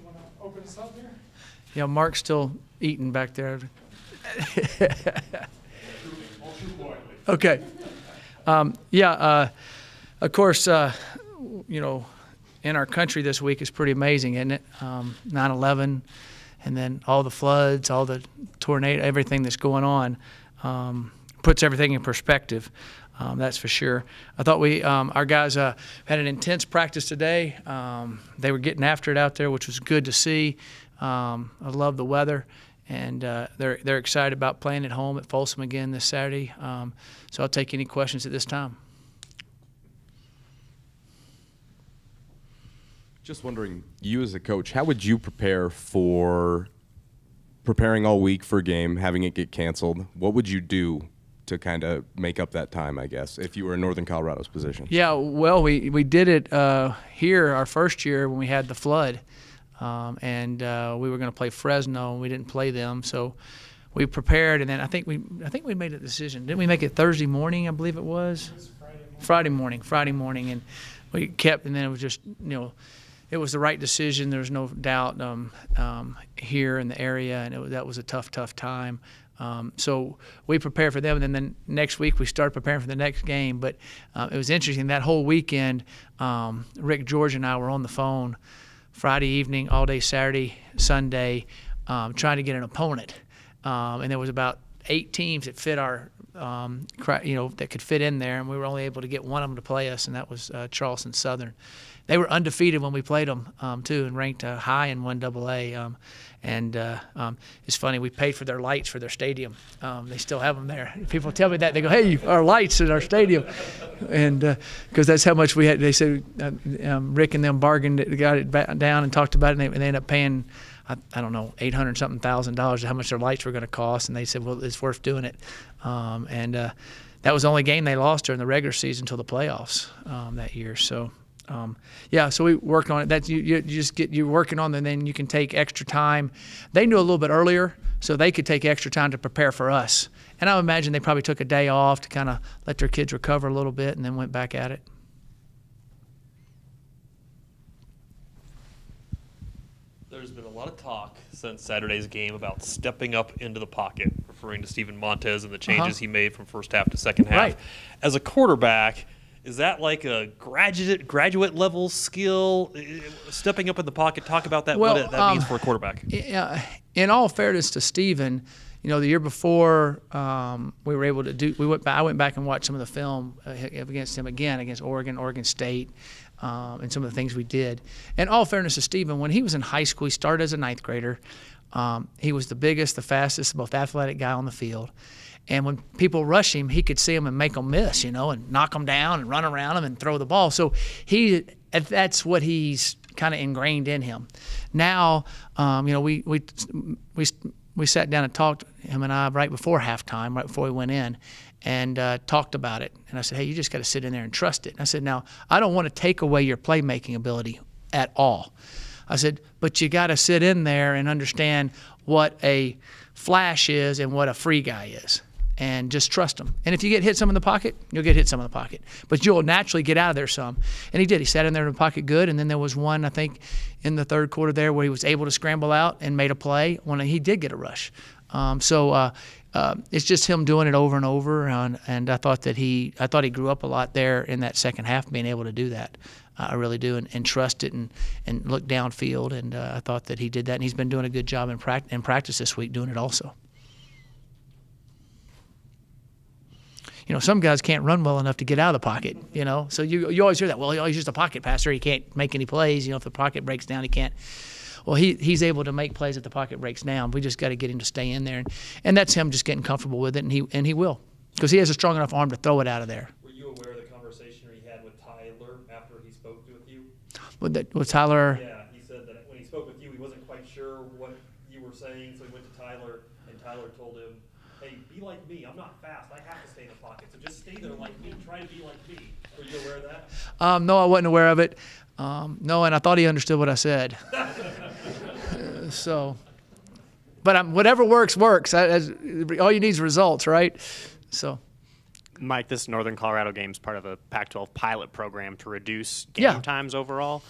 you want to open us up here? Yeah, Mark's still eating back there. Okay. Of course, you know, in our country this week is pretty amazing, isn't it? 9/11, and then all the floods, all the tornado, everything that's going on puts everything in perspective. That's for sure. I thought our guys had an intense practice today. They were getting after it out there, which was good to see. I love the weather, and they're excited about playing at home at Folsom again this Saturday. So I'll take any questions at this time. Just wondering, you as a coach, how would you prepare for preparing all week for a game, having it get canceled? What would you do to kind of make up that time, I guess, if you were in Northern Colorado's position? Yeah, well, we did it here our first year when we had the flood, and we were going to play Fresno, and we didn't play them, so we prepared, and then I think we made a decision. Didn't we make it Thursday morning? I believe it was. It was Friday morning, and we kept, and then it was just, you know, it was the right decision. There was no doubt here in the area, and that was a tough time. So we prepared for them, and then the next week we started preparing for the next game. But it was interesting. That whole weekend, Rick George and I were on the phone Friday evening, all day Saturday, Sunday, trying to get an opponent. And there was about 8 teams that fit our, that could fit in there, and we were only able to get one of them to play us, and that was Charleston Southern. They were undefeated when we played them, too, and ranked high in 1AA. It's funny, we paid for their lights for their stadium. They still have them there. People tell me that. They go, hey, our lights in our stadium. And because that's how much we had. They said Rick and them bargained, got it down and talked about it, and they ended up paying, I don't know, $800-something thousand, how much their lights were going to cost. And they said, well, it's worth doing it. That was the only game they lost during the regular season until the playoffs that year. So. So we worked on it. That you're working on, and then you can take extra time. They knew a little bit earlier, so they could take extra time to prepare for us. And I would imagine they probably took a day off to kind of let their kids recover a little bit, and then went back at it. There's been a lot of talk since Saturday's game about stepping up into the pocket, referring to Steven Montez and the changes he made from first half to second half. Right. As a quarterback, is that like a graduate level skill, stepping up in the pocket? Talk about that, what that means for a quarterback. In all fairness to Steven, the year before we were able to do, I went back and watched some of the film against him again, against Oregon State, and some of the things we did. In all fairness to Steven, when he was in high school, he started as a 9th grader. He was the biggest, the fastest, most athletic guy on the field. And when people rush him, he could see him and make them miss, and knock them down and run around them and throw the ball. So that's what he's kind of ingrained in him. Now, we sat down and talked, him and I, right before halftime, right before we went in, and talked about it. And I said, hey, you just got to sit in there and trust it. And I said, now, I don't want to take away your playmaking ability at all. I said, but you got to sit in there and understand what a flash is and what a free guy is. And just trust him. And if you get hit some in the pocket, you'll get hit some in the pocket. But you'll naturally get out of there some. And he did. He sat in there in the pocket good. And then there was one, I think, in the third quarter there where he was able to scramble out and made a play when he did get a rush. It's just him doing it over and over. And I thought he grew up a lot there in that second half, being able to do that. I really do, and trust it and look downfield. And I thought that he did that. And he's been doing a good job in practice this week doing it also. Some guys can't run well enough to get out of the pocket, So you always hear that. Well, he's just a pocket passer. He can't make any plays. If the pocket breaks down, he can't. Well, he's able to make plays if the pocket breaks down. We just got to get him to stay in there. And that's him just getting comfortable with it, and he will. Because he has a strong enough arm to throw it out of there. Were you aware of the conversation he had with Tyler after he spoke with you? With Tyler? Yeah, he said that when he spoke with you, he wasn't quite sure what you were saying, so he went to Tyler, and Tyler told him, hey, be like me. I'm not fast. I have to stay in the pocket. So just stay there like me. Try to be like me. Were you aware of that? No, I wasn't aware of it. No, and I thought he understood what I said. But whatever works. All you need is results, right? So. Mike, this Northern Colorado game is part of a Pac-12 pilot program to reduce game times overall.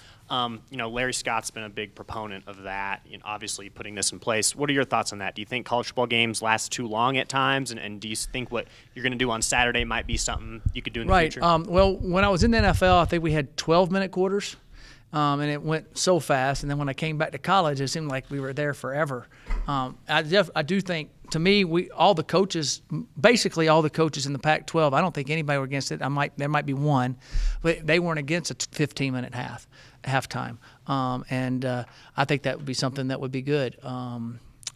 Larry Scott's been a big proponent of that, obviously putting this in place. What are your thoughts on that? Do you think college football games last too long at times? And do you think what you're going to do on Saturday might be something you could do in the future? Well, when I was in the NFL, I think we had 12-minute quarters. And it went so fast. And then when I came back to college, it seemed like we were there forever. I do think, to me, basically all the coaches in the Pac-12, I don't think anybody were against it. There might be one, but they weren't against a 15-minute halftime. I think that would be something that would be good.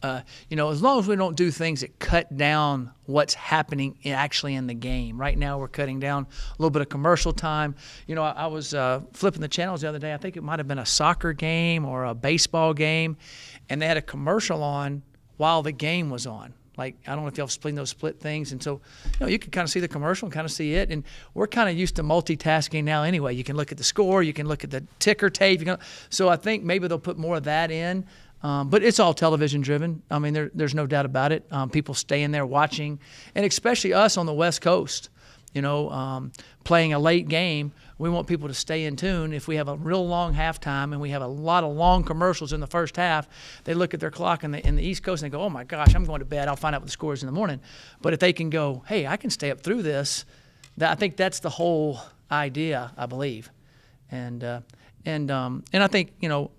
As long as we don't do things that cut down what's happening actually in the game. Right now we're cutting down a little bit of commercial time. I was flipping the channels the other day. I think it might have been a soccer game or a baseball game, and they had a commercial on while the game was on. Like, I don't know if y'all have seen those split things. And so, you can kind of see the commercial and kind of see it. And we're kind of used to multitasking now anyway. You can look at the score. You can look at the ticker tape. So I think maybe they'll put more of that in. But it's all television driven. I mean, there's no doubt about it. People staying there watching, and especially us on the West Coast, playing a late game. We want people to stay in tune. If we have a real long halftime and we have a lot of long commercials in the first half, they look at their clock in the East Coast and they go, oh my gosh, I'm going to bed. I'll find out what the score is in the morning. But if they can go, hey, I can stay up through this, I think that's the whole idea, I believe. And I think,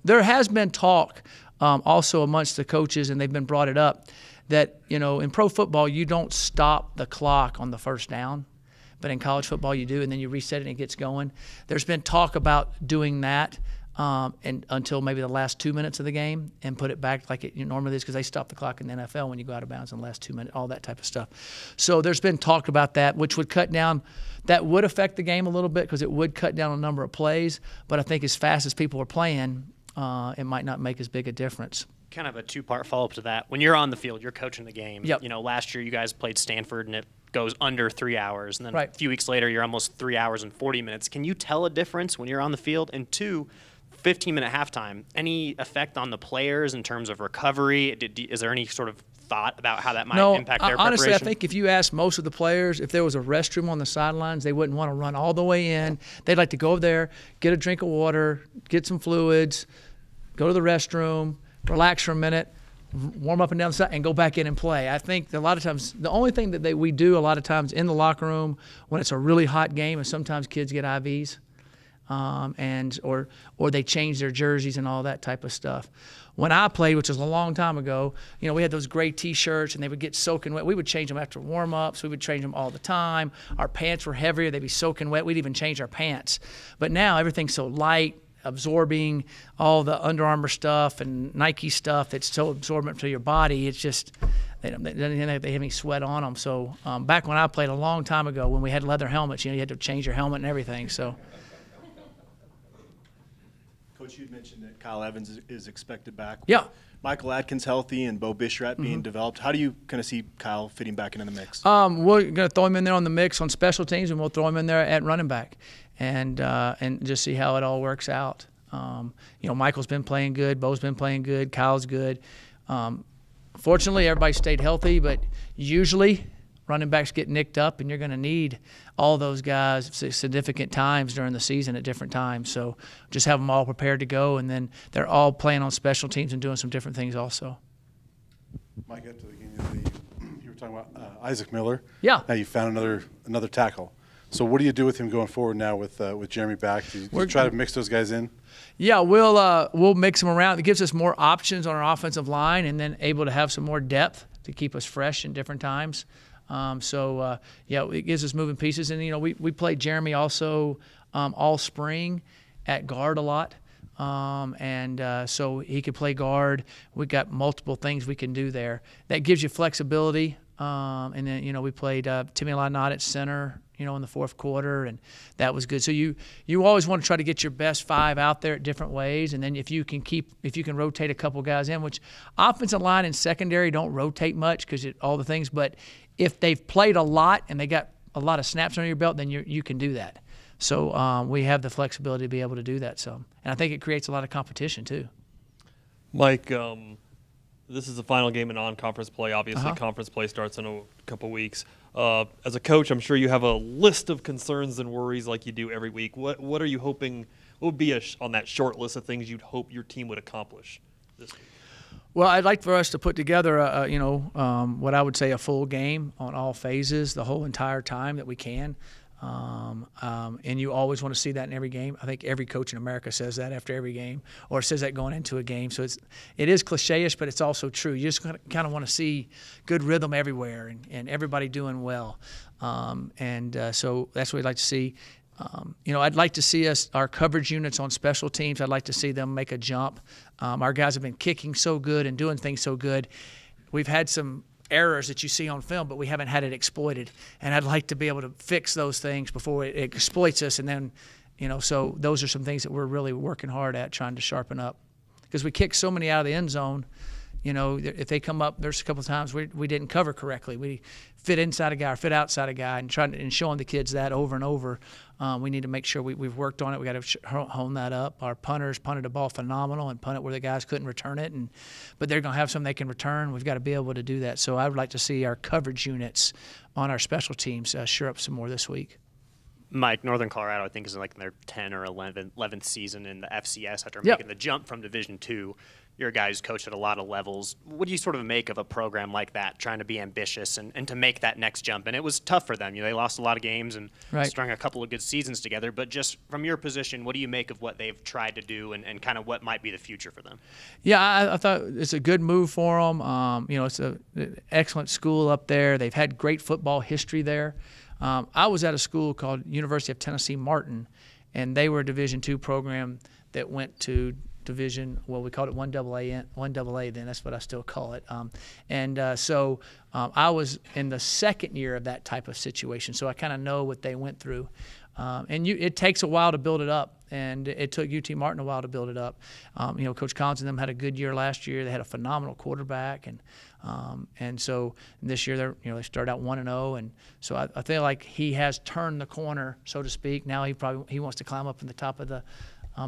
there has been talk also amongst the coaches, and they've been brought it up, that, in pro football, you don't stop the clock on the first down. But in college football, you do, and then you reset it and it gets going. There's been talk about doing that until maybe the last 2 minutes of the game and put it back like it normally is, because they stop the clock in the NFL when you go out of bounds in the last 2 minutes, all that type of stuff. So there's been talk about that, which would cut down – that would affect the game a little bit because it would cut down a number of plays. But I think as fast as people are playing, it might not make as big a difference. Kind of a two-part follow-up to that. When you're on the field, you're coaching the game. Yep. Last year you guys played Stanford, and it goes under 3 hours. And then right. A few weeks later, you're almost 3 hours and 40 minutes. Can you tell a difference when you're on the field? And two, 15-minute halftime, any effect on the players in terms of recovery? Is there any sort of thought about how that might impact their preparation? Honestly, I think if you ask most of the players, if there was a restroom on the sidelines, they wouldn't want to run all the way in. They'd like to go over there, get a drink of water, get some fluids, go to the restroom, relax for a minute, warm up and down the side, and go back in and play. I think that a lot of times, the only thing that we do a lot of times in the locker room when it's a really hot game is sometimes kids get IVs, or they change their jerseys and all that type of stuff. When I played, which was a long time ago, we had those gray T-shirts, and they would get soaking wet. We would change them after warm-ups. We would change them all the time. Our pants were heavier. They'd be soaking wet. We'd even change our pants. But now everything's so light, absorbing all the Under Armour stuff and Nike stuff that's so absorbent to your body. It's just they have any sweat on them. So back when I played a long time ago, when we had leather helmets, you had to change your helmet and everything. So, Coach, you'd mentioned that Kyle Evans is expected back. Yeah. Michael Adkins healthy and Bo Bishrat being developed. How do you kind of see Kyle fitting back into the mix? We're going to throw him in there on the mix on special teams, and we'll throw him in there at running back, and just see how it all works out. Michael's been playing good, Bo's been playing good, Kyle's good. Fortunately, everybody stayed healthy, but usually running backs get nicked up, and you're going to need all those guys significant times during the season at different times. So just have them all prepared to go, and then they're all playing on special teams and doing some different things also. Mike, at the beginning of you were talking about Isaac Miller. Yeah. Now you found another tackle. So what do you do with him going forward now with Jeremy back? Do you try to mix those guys in? Yeah, we'll mix them around. It gives us more options on our offensive line, and then able to have some more depth to keep us fresh in different times. It gives us moving pieces. And, we played Jeremy also all spring at guard a lot. So he could play guard. We got multiple things we can do there. That gives you flexibility. And then, we played Timmy Lynott at center, in the fourth quarter, and that was good. So you always want to try to get your best five out there at different ways. And then if you can rotate a couple guys in, which offensive line and secondary don't rotate much because all the things, but if they've played a lot and they got a lot of snaps under your belt, then you can do that. So we have the flexibility to be able to do that. So, and I think it creates a lot of competition too. Mike, this is the final game in non-conference play. Obviously, conference play starts in a couple weeks. As a coach, I'm sure you have a list of concerns and worries like you do every week. What are you hoping what would be on that short list of things you'd hope your team would accomplish this week? Well, I'd like for us to put together, what I would say a full game on all phases the whole entire time that we can. And you always want to see that in every game. I think every coach in America says that after every game, or says that going into a game. So it is cliche-ish, but it's also true. You just kind of want to see good rhythm everywhere and everybody doing well. So that's what we'd like to see. I'd like to see our coverage units on special teams. I'd like to see them make a jump. Our guys have been kicking so good and doing things so good. We've had some errors that you see on film, but we haven't had it exploited. And I'd like to be able to fix those things before it exploits us. And then, so those are some things that we're really working hard at trying to sharpen up. Because we kick so many out of the end zone. If they come up, there's a couple of times we didn't cover correctly. We fit inside a guy or fit outside a guy, and showing the kids that over and over. We need to make sure we've worked on it. We got to hone that up. Our punters punted the ball phenomenal and punted where the guys couldn't return it, but they're going to have something they can return. We've got to be able to do that. So I would like to see our coverage units on our special teams sure up some more this week. Mike, Northern Colorado, I think, is like in their 10th or 11th season in the FCS after making the jump from Division II. You're a guy who's coached at a lot of levels. What do you sort of make of a program like that, trying to be ambitious and to make that next jump? And it was tough for them. They lost a lot of games and strung a couple of good seasons together. But just from your position, what do you make of what they've tried to do and kind of what might be the future for them? Yeah, I thought it's a good move for them. It's an excellent school up there. They've had great football history there. I was at a school called University of Tennessee Martin, and they were a Division II program that went to division. Well, we called it 1AA then. That's what I still call it. So I was in the second year of that type of situation, so I kind of know what they went through. It takes a while to build it up, and it took UT Martin a while to build it up. Coach Collins and them had a good year last year. They had a phenomenal quarterback, and so this year they started out 1-0, and so I feel like he has turned the corner, so to speak. Now he wants to climb up in the top of the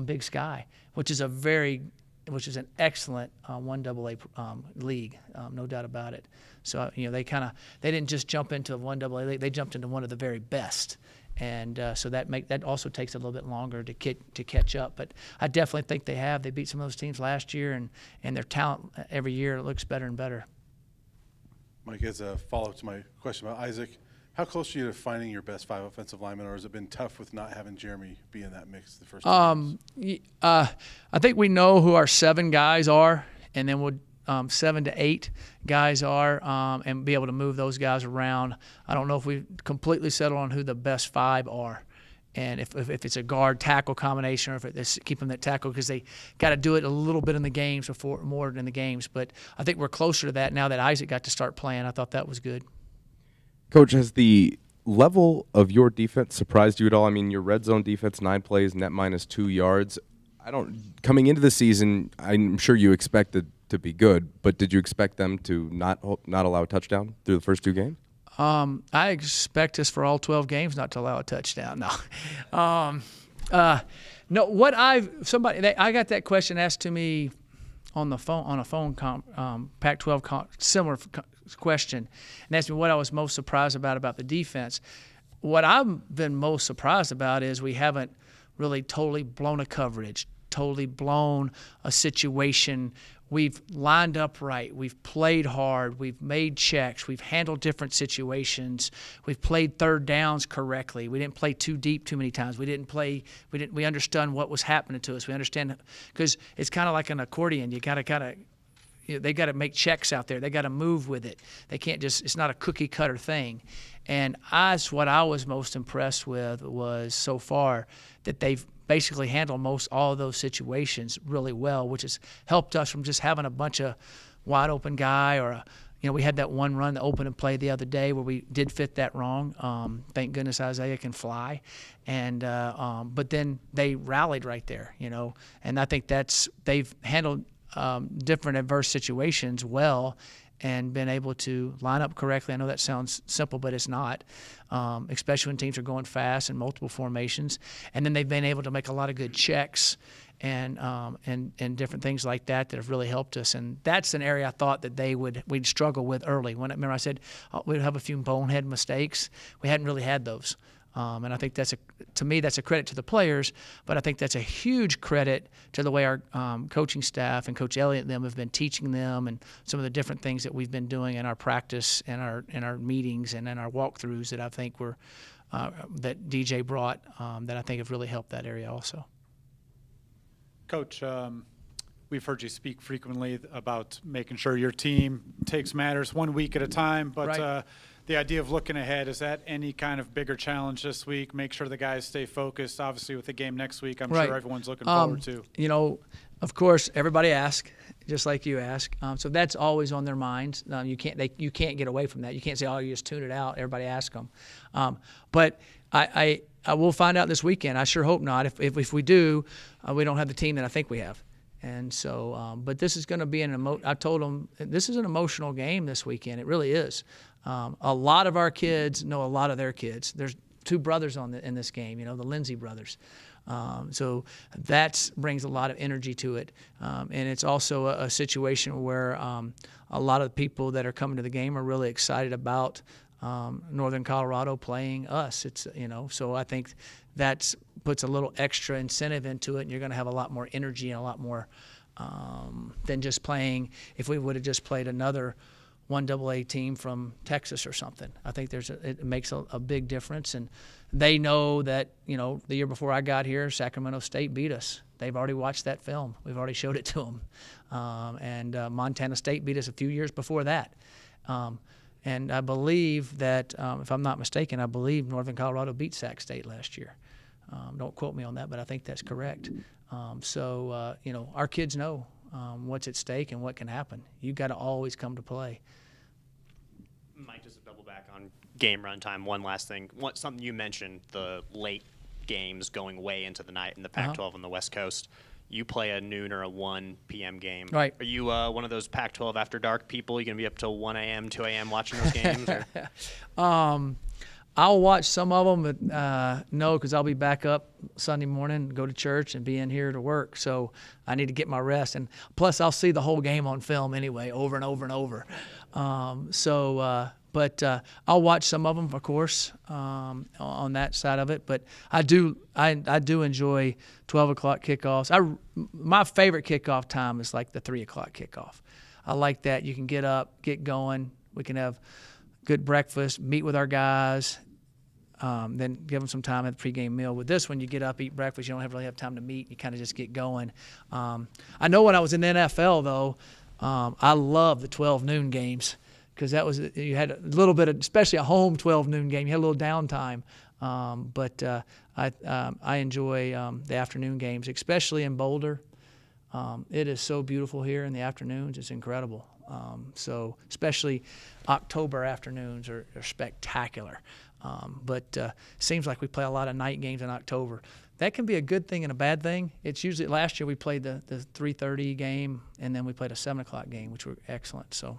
Big Sky, which is an excellent 1AA league, no doubt about it. So they didn't just jump into 1AA league; they jumped into one of the very best. And so that also takes a little bit longer to catch up. But I definitely think they beat some of those teams last year, and their talent every year looks better and better. Mike, as a follow-up to my question about Isaac, how close are you to finding your best 5 offensive linemen, or has it been tough with not having Jeremy be in that mix the first 2 games? I think we know who our 7 guys are, and then we'll 7 to 8 guys are, and be able to move those guys around. I don't know if we've completely settled on who the best 5 are, and if it's a guard-tackle combination, or if it's keep them that tackle, because they got to do it a little bit in the games before more in the games. But I think we're closer to that now that Isaac got to start playing. I thought that was good. Coach, has the level of your defense surprised you at all? I mean, your red zone defense, 9 plays, net -2 yards. Coming into the season, I'm sure you expected to be good, but did you expect them to not allow a touchdown through the first 2 games? I expect us for all 12 games not to allow a touchdown. No, no. I got that question asked to me on a phone Pac-12 similar question, and asked me what I was most surprised about the defense. What I've been most surprised about is we haven't really totally blown a coverage, totally blown a situation. We've lined up right. We've played hard. We've made checks. We've handled different situations. We've played third downs correctly. We didn't play too deep too many times. We understood what was happening to us. We understand, because it's kind of like an accordion. You they got to make checks out there. They got to move with it. They can't it's not a cookie cutter thing. And what I was most impressed with was so far that they've basically handled all of those situations really well, which has helped us from just having a bunch of wide open guy we had that one run, the open and play the other day where we did fit that wrong. Thank goodness Isaiah can fly, but then they rallied right there, and I think they've handled different adverse situations well and been able to line up correctly. I know that sounds simple, but it's not, especially when teams are going fast and multiple formations. And then they've been able to make a lot of good checks and different things like that have really helped us. And that's an area I thought that we'd struggle with early. Remember I said we'd have a few bonehead mistakes. We hadn't really had those. And I think to me, that's a credit to the players, but I think that's a huge credit to the way our coaching staff and Coach Elliott and them have been teaching them, and some of the different things that we've been doing in our practice and our meetings and in our walkthroughs that I think that DJ brought that I think have really helped that area also. Coach, we've heard you speak frequently about making sure your team takes matters 1 week at a time, but Right. The idea of looking ahead, is that any kind of bigger challenge this week? Make sure the guys stay focused. Obviously, with the game next week, I'm Right. sure everyone's looking forward to. You know, of course, everybody asks, just like you ask. So that's always on their minds. You can't get away from that. You can't say, oh, you just tune it out. Everybody asks them. But I will find out this weekend. I sure hope not. If we do, we don't have the team that I think we have. And so, but this is going to be I told them, this is an emotional game this weekend. It really is. A lot of our kids know a lot of their kids. There's two brothers in this game, the Lindsay brothers. So that brings a lot of energy to it. And it's also a situation where a lot of the people that are coming to the game are really excited about Northern Colorado playing us. So I think that puts a little extra incentive into it, and you're going to have a lot more energy and a lot more than just playing. If we would have just played another 1AA team from Texas or something, I think it makes a big difference. And they know that the year before I got here, Sacramento State beat us. They've already watched that film. We've already showed it to them. And Montana State beat us a few years before that. And I believe that, if I'm not mistaken, Northern Colorado beat Sac State last year. Don't quote me on that, but I think that's correct. So our kids know what's at stake and what can happen. You've got to always come to play. Mike, just to double back on game run time, one last thing. Something you mentioned, the late games going way into the night in the Pac-12 on the West Coast. You play a noon or a 1 p.m. game. Right. Are you one of those Pac-12 after dark people? You going to be up till 1 a.m., 2 a.m. watching those games? Or? I'll watch some of them, but no, because I'll be back up Sunday morning, go to church, and be in here to work. So I need to get my rest. And plus, I'll see the whole game on film anyway, over and over and over. But I'll watch some of them, of course, on that side of it. But I do enjoy 12 o'clock kickoffs. My favorite kickoff time is like the 3 o'clock kickoff. I like that. You can get up, get going. We can have good breakfast, meet with our guys, then give them some time at the pregame meal. With this one, you get up, eat breakfast. You don't really have time to meet. You kind of just get going. I know when I was in the NFL, though, I love the 12 noon games, because you had a little bit of, especially a home 12 noon game, you had a little downtime. But I enjoy the afternoon games, especially in Boulder. It is so beautiful here in the afternoons. It's incredible. So especially October afternoons are spectacular. But seems like we play a lot of night games in October. That can be a good thing and a bad thing. It's usually, last year we played the 3:30 game, and then we played a 7 o'clock game, which were excellent. So.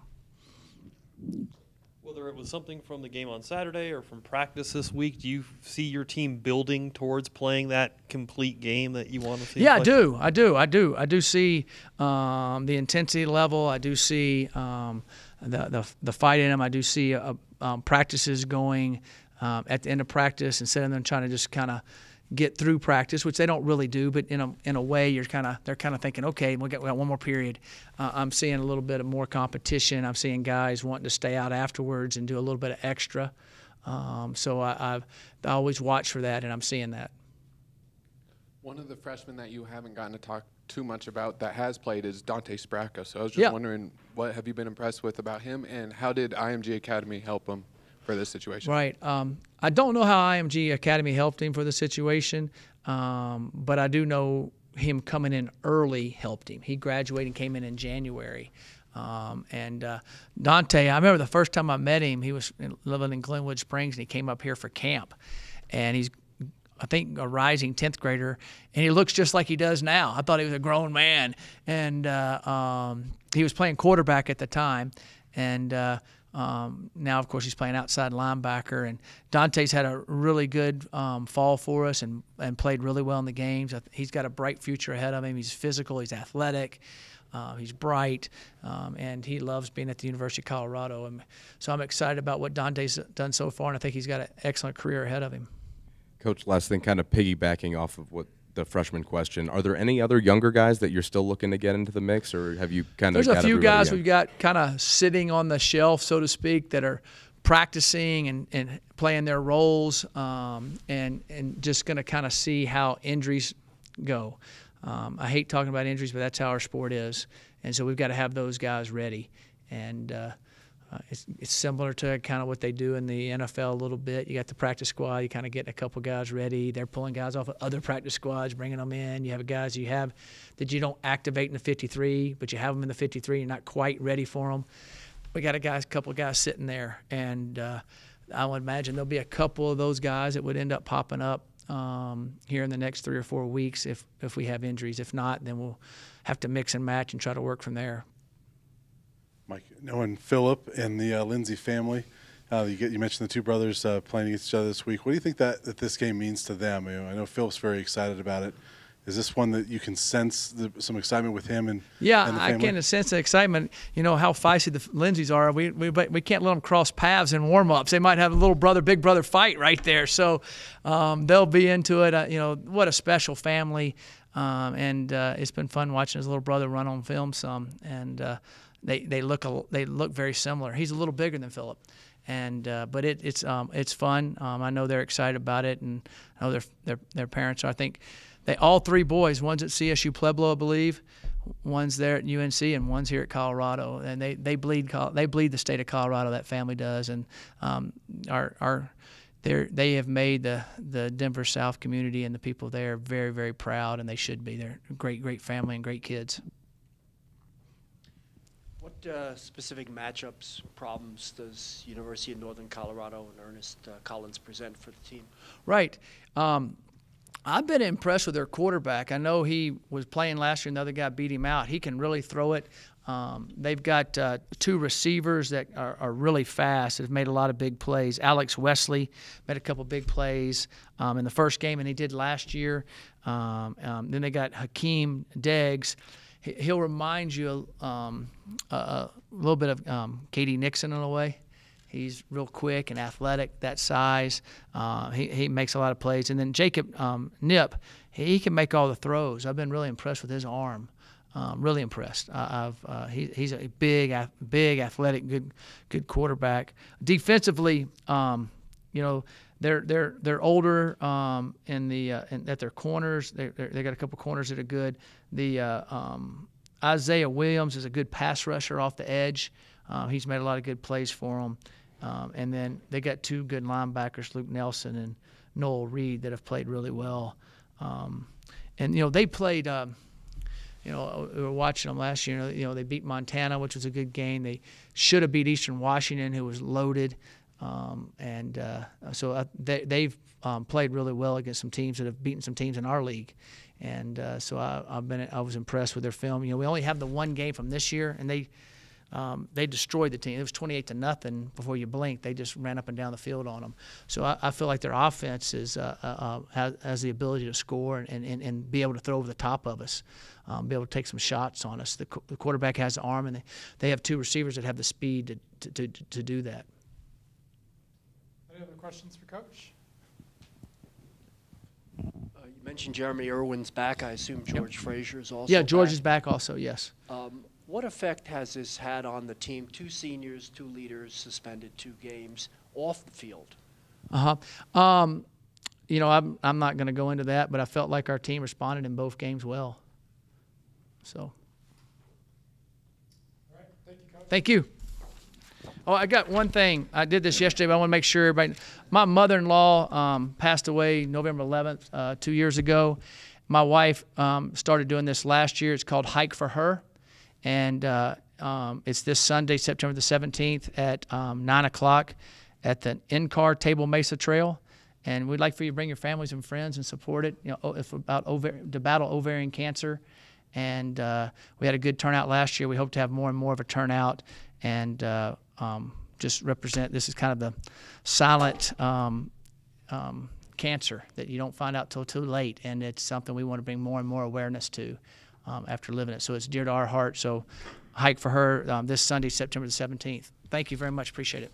Whether it was something from the game on Saturday or from practice this week, do you see your team building towards playing that complete game that you want to see? Yeah, play? I do see the intensity level. I do see the fight in them. I do see practices going at the end of practice, instead of them trying to just kind of get through practice, which they don't really do, but in a way they're kind of thinking, okay, we got one more period. I'm seeing a little bit of more competition. I'm seeing guys wanting to stay out afterwards and do a little bit of extra. So I always watch for that, and I'm seeing that. One of the freshmen that you haven't gotten to talk too much about that has played is Dante Spracca. So I was just wondering, what have you been impressed with about him, and how did IMG Academy help him for this situation? Right. I don't know how IMG Academy helped him for the situation, but I do know him coming in early helped him. He graduated and came in January. And Dante, I remember the first time I met him, he was living in Glenwood Springs, and he came up here for camp. And he's, I think, a rising 10th grader, and he looks just like he does now. I thought he was a grown man. And he was playing quarterback at the time. And now, of course, he's playing outside linebacker. And Dante's had a really good fall for us and played really well in the games. He's got a bright future ahead of him. He's physical. He's athletic. He's bright. And he loves being at the University of Colorado. And so I'm excited about what Dante's done so far, and I think he's got an excellent career ahead of him. Coach, last thing, kind of piggybacking off of what the freshman question, are there any other younger guys that you're still looking to get into the mix, or have you kind of There's a few guys in? we've got kind of sitting on the shelf, so to speak, that are practicing and playing their roles, and just going to kind of see how injuries go. I hate talking about injuries, but that's how our sport is, and so we've got to have those guys ready. And it's similar to kind of what they do in the NFL a little bit. You got the practice squad. You kind of get a couple guys ready. They're pulling guys off of other practice squads, bringing them in. You have guys you have that you don't activate in the 53, but you have them in the 53. You're not quite ready for them. We got a couple of guys sitting there, and I would imagine there'll be a couple of those guys that would end up popping up here in the next 3 or 4 weeks if we have injuries. If not, then we'll have to mix and match and try to work from there. Mike, knowing Philip and the Lindsay family, you mentioned the two brothers playing against each other this week. What do you think that this game means to them? I know Philip's very excited about it. Is this one that you can sense some excitement with him and the family? I can sense the excitement. You know how feisty the Lindsays are. We can't let them cross paths in warm-ups. They might have a little brother, big brother fight right there. So they'll be into it. What a special family. And it's been fun watching his little brother run on film some. And they look very similar. He's a little bigger than Philip. And but it's fun. I know they're excited about it, and I know their parents are. I think all three boys, one's at CSU Pueblo, I believe, one's there at UNC, and one's here at Colorado. And they bleed the state of Colorado. That family does, and they have made the Denver South community and the people there very, very proud, and they should be. They're a great family and great kids. What specific matchups, problems does University of Northern Colorado and Ernest Collins present for the team? Right. I've been impressed with their quarterback. I know he was playing last year and the other guy beat him out. He can really throw it. They've got two receivers that are really fast, that have made a lot of big plays. Alex Wesley made a couple big plays in the first game, and he did last year. Then they got Hakeem Deggs. He'll remind you a little bit of K.D. Nixon in a way. He's real quick and athletic, that size. He makes a lot of plays. And then Jacob Nip, he can make all the throws. I've been really impressed with his arm. Really impressed. He's a big, athletic, good quarterback. Defensively, they're older at their corners. They got a couple corners that are good. Isaiah Williams is a good pass rusher off the edge. He's made a lot of good plays for them. And then they got two good linebackers, Luke Nelson and Noel Reed, that have played really well. And they played. We were watching them last year. They beat Montana, which was a good game. They should have beat Eastern Washington, who was loaded. So they've played really well against some teams that have beaten some teams in our league. And so I was impressed with their film. We only have the one game from this year, and they destroyed the team. It was 28-0 before you blinked. They just ran up and down the field on them. So I feel like their offense has the ability to score and be able to throw over the top of us, be able to take some shots on us. The quarterback has the arm, and they have two receivers that have the speed to do that. Any other questions for Coach? You mentioned Jeremy Irwin's back. I assume George Frazier is also Yeah, George back. is back also, yes. What effect has this had on the team? 2 seniors, 2 leaders suspended 2 games off the field. I'm not going to go into that, but I felt like our team responded in both games well. So. All right, thank you, Coach. Thank you. Oh, I got one thing. I did this yesterday, but I want to make sure everybody. My mother-in-law passed away November 11th, 2 years ago. My wife started doing this last year. It's called Hike for Her. And it's this Sunday, September the 17th at 9 o'clock at the in-car Table Mesa Trail. And we'd like for you to bring your families and friends and support it, to battle ovarian cancer. And we had a good turnout last year. We hope to have more and more of a turnout and just represent, this is kind of the silent cancer that you don't find out till too late. And it's something we want to bring more and more awareness to. After living it. So it's dear to our heart. So Hike for Her this Sunday, September the 17th. Thank you very much. Appreciate it.